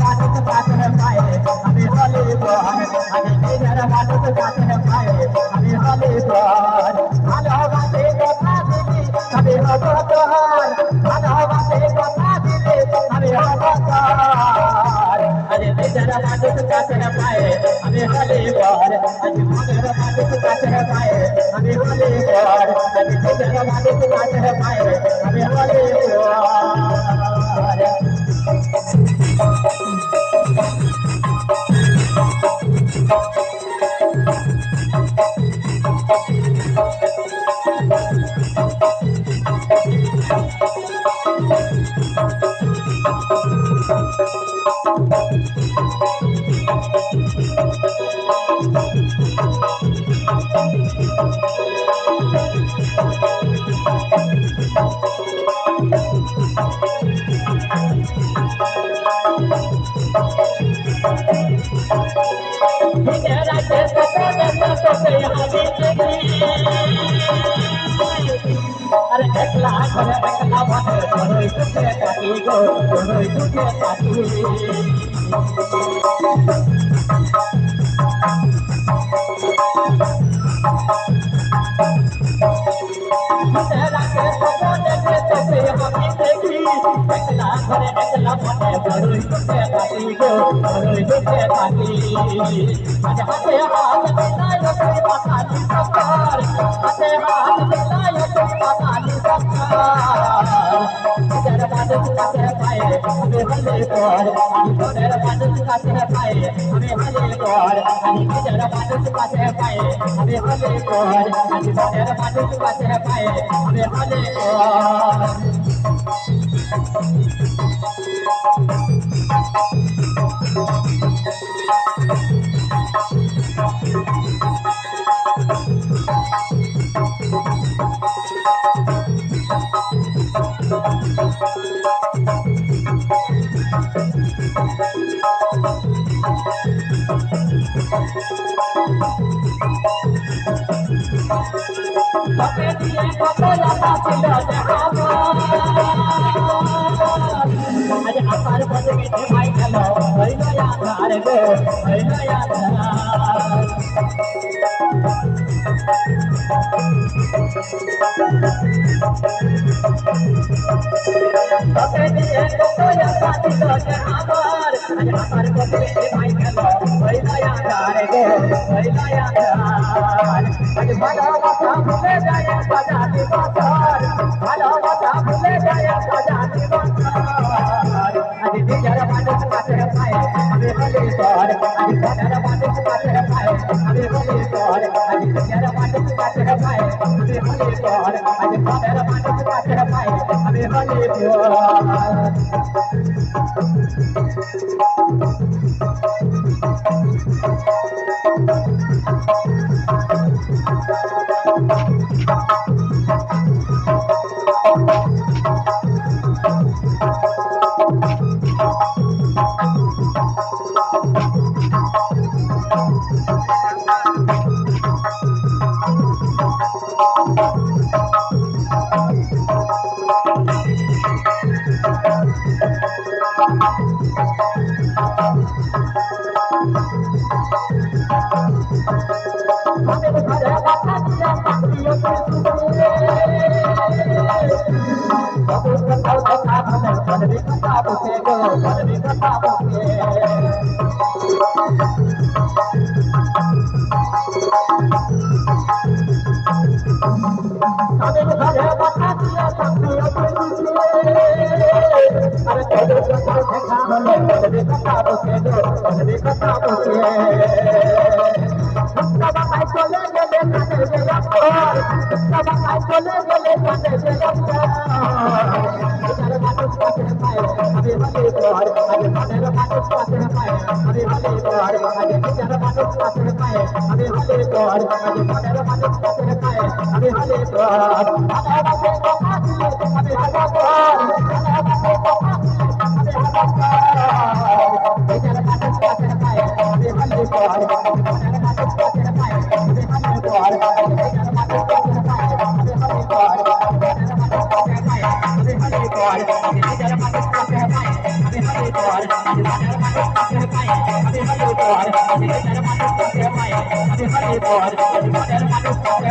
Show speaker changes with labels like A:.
A: মানুষ কাছে পায় আমি হলে বল আমি নিজের মানুষ কাছে পায় আমি হলে বল ভালোবাসে কথা দিলি আমি হব তোর ভালোবাসে কথা দিলি আমি হব তোর আরে নিজের মানুষ কাছে পায় আমি হলে বল আমি মনের মানুষ কাছে পায় আমি হলে বল আমি নিজের মানুষ কাছে পায় আমি হলে अरे एकला करे एकला बने तोरई तुके काटी गो तोरई तुके काटी तेरा के सपने के तोके हमें देखी एकला करे एकला बने तोरई तुके काटी गो तोरई तुके काटी आज हाथे हाथ मिलायो कोई पकाली सफर हाथे हाथ मिलायो कोई पकाली सफर तेरा बादल काटे पाए हमें हले कर तेरा बादल काटे पाए हमें हले कर तेरा बादल काटे पाए हमें हले कर तेरा बादल काटे पाए हमें हले कर दिए पतला पासिल जहाबो आज अपार बद के भाई चलो भइलो यार गो भइलो यार तबे दिए पतला पासिल जहाबो आज अपार बद के भाई चलो भइलो यार गो भइलो यार आज भालोबासा भूले जाए सजाती बसर भालोबासा भूले जाए सजाती बसर आज निजर मानुष काटे पाए हमें हले कर आज भदर मानुष काटे पाए हमें हले कर आज निजर मानुष काटे पाए हमें हले कर आज भदर मानुष काटे पाए हमें हले कर
B: Hare
A: Hare